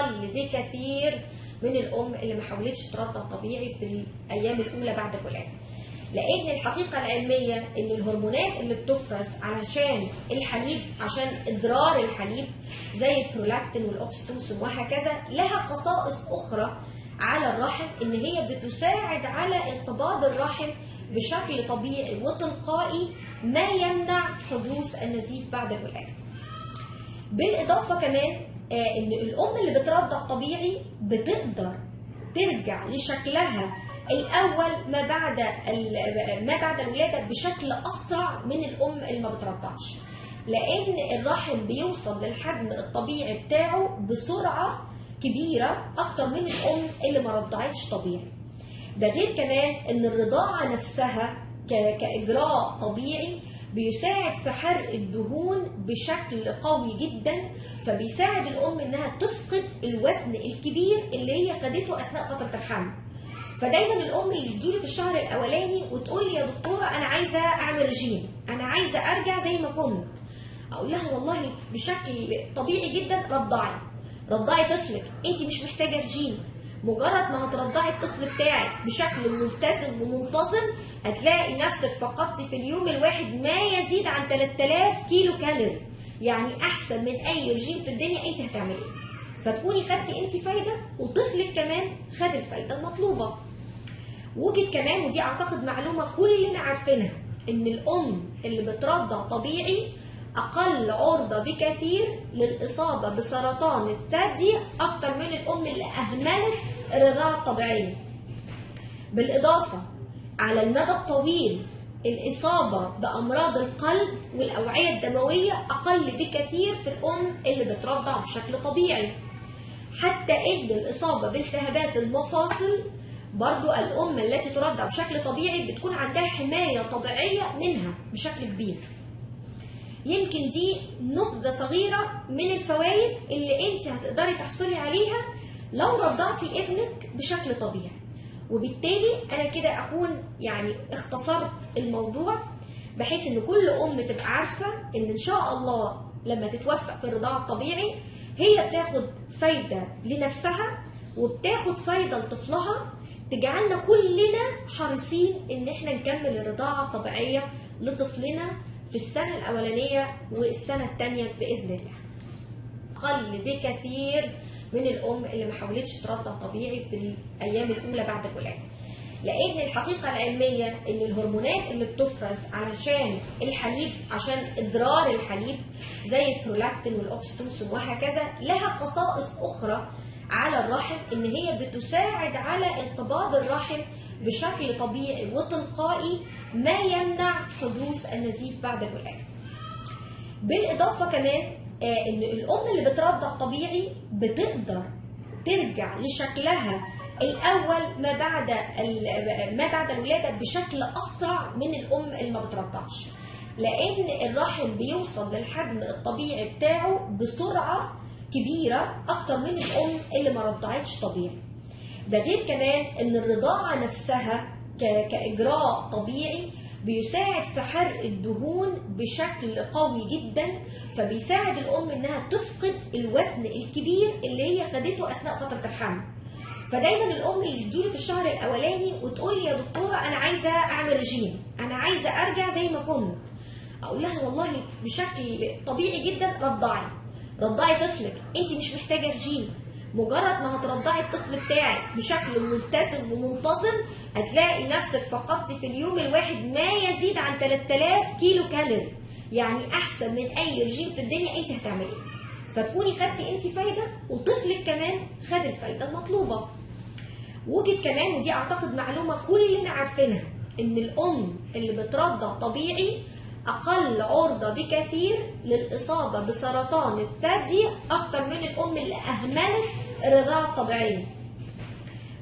أقل بكثير من الأم اللي ما حاولتش ترضع طبيعي في الأيام الأولى بعد الولادة. لأن الحقيقة العلمية إن الهرمونات اللي بتفرز علشان الحليب، عشان إدرار الحليب زي البرولاكتين والأوكسيتوسين وهكذا، لها خصائص أخرى على الرحم، إن هي بتساعد على انقباض الرحم بشكل طبيعي وتلقائي، ما يمنع حدوث النزيف بعد الولادة. بالإضافة كمان إن الأم اللي بترضع طبيعي بتقدر ترجع لشكلها الأول ما بعد الولادة بشكل أسرع من الأم اللي ما بترضعش، لأن الرحم بيوصل للحجم الطبيعي بتاعه بسرعة كبيرة أكتر من الأم اللي ما رضعتش طبيعي. ده غير كمان إن الرضاعة نفسها كإجراء طبيعي بيساعد في حرق الدهون بشكل قوي جدا، فبيساعد الأم إنها تفقد الوزن الكبير اللي هي خدته أثناء فترة الحمل. فدايما الأم اللي تجيلي في الشهر الأولاني وتقول لي يا دكتورة أنا عايزة أعمل رجيم، أنا عايزة أرجع زي ما كنت، أقول لها والله بشكل طبيعي جدا رضعي طفلك، أنت مش محتاجة رجيم. مجرد ما هترضعي الطفل بتاعك بشكل ملتزم ومنتظم هتلاقي نفسك فقدتي في اليوم الواحد ما يزيد عن 3000 كيلو كالوري، يعني أحسن من أي رجيم في الدنيا أنت هتعمليه. فتكوني خدتي أنت فايدة وطفلك كمان خد الفايدة المطلوبة. وجد كمان، ودي أعتقد معلومة كلنا عارفينها، إن الأم اللي بترضع طبيعي أقل عرضة بكثير للإصابة بسرطان الثدي أكتر من الأم اللي أهملت الرضاعة الطبيعية. بالإضافة على المدى الطويل الإصابة بأمراض القلب والأوعية الدموية أقل بكثير في الأم اللي بترضع بشكل طبيعي. حتى إن الإصابة بالتهابات المفاصل برضو الأم التي ترضع بشكل طبيعي بتكون عندها حماية طبيعية منها بشكل كبير. يمكن دي نبذة صغيرة من الفوائد اللي انت هتقدري تحصلي عليها لو رضعتي ابنك بشكل طبيعي. وبالتالي انا كده اكون يعني اختصرت الموضوع، بحيث ان كل ام تبقى عارفة ان شاء الله لما تتوفق في الرضاعة الطبيعي هي بتاخد فايدة لنفسها وبتاخد فايدة لطفلها، تجعلنا كلنا حريصين ان احنا نكمل الرضاعة الطبيعية لطفلنا في السنة الأولانية والسنة الثانية بإذن الله. أقل بكثير من الأم اللي ما حاولتش ترضع طبيعي في الأيام الأولى بعد الولادة. لأن الحقيقة العلمية إن الهرمونات اللي بتفرز علشان الحليب، عشان إدرار الحليب زي البرولاكتين والأوكسيتوسين وهكذا، لها خصائص أخرى على الرحم، إن هي بتساعد على انقباض الرحم بشكل طبيعي وتلقائي، ما يمنع حدوث النزيف بعد الولادة. بالإضافة كمان إن الأم اللي بترضع طبيعي بتقدر ترجع لشكلها الأول ما بعد الولادة بشكل أسرع من الأم اللي ما بترضعش، لأن الرحم بيوصل للحجم الطبيعي بتاعه بسرعة كبيرة أكتر من الأم اللي ما رضعتش طبيعي. ده غير كمان إن الرضاعة نفسها كإجراء طبيعي بيساعد في حرق الدهون بشكل قوي جدا، فبيساعد الأم إنها تفقد الوزن الكبير اللي هي خدته أثناء فترة الحمل. فدايما الأم اللي تجيلي في الشهر الأولاني وتقول لي يا دكتورة أنا عايزة أعمل رجيم، أنا عايزة أرجع زي ما كنت، أقول لها والله بشكل طبيعي جدا رضعي طفلك، أنت مش محتاجة رجيم. مجرد ما هترضعي الطفل بتاعك بشكل ملتزم ومنتظم هتلاقي نفسك فقدتي في اليوم الواحد ما يزيد عن 3000 كيلو كالوري، يعني أحسن من أي رجيم في الدنيا أنت هتعمليه. فتكوني خدتي أنت فايدة وطفلك كمان خد الفايدة المطلوبة. وجد كمان، ودي أعتقد معلومة كلنا عارفينها، إن الأم اللي بترضع طبيعي أقل عرضة بكثير للإصابة بسرطان الثدي أكتر من الأم اللي أهملت الرضاعة الطبيعية.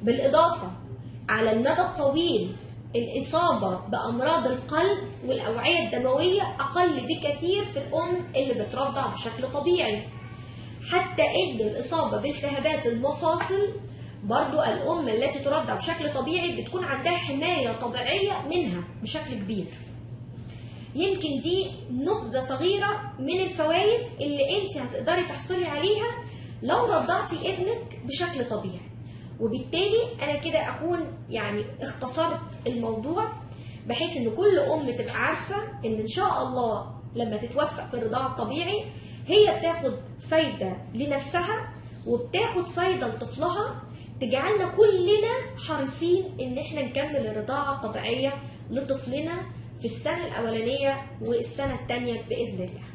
بالإضافة على المدى الطويل الإصابة بأمراض القلب والأوعية الدموية أقل بكثير في الأم اللي بترضع بشكل طبيعي. حتى إن الإصابة بالتهابات المفاصل برضو الأم التي ترضع بشكل طبيعي بتكون عندها حماية طبيعية منها بشكل كبير. يمكن دي نبذة صغيرة من الفوائد اللي انت هتقدري تحصلي عليها لو رضعتي ابنك بشكل طبيعي. وبالتالي انا كده اكون يعني اختصرت الموضوع، بحيث ان كل ام تبقى عارفه ان شاء الله لما تتوفق في الرضاعه الطبيعي هي بتاخد فايده لنفسها وبتاخد فايده لطفلها، تجعلنا كلنا حريصين ان احنا نكمل الرضاعه الطبيعيه لطفلنا في السنه الاولانيه والسنه الثانيه باذن الله.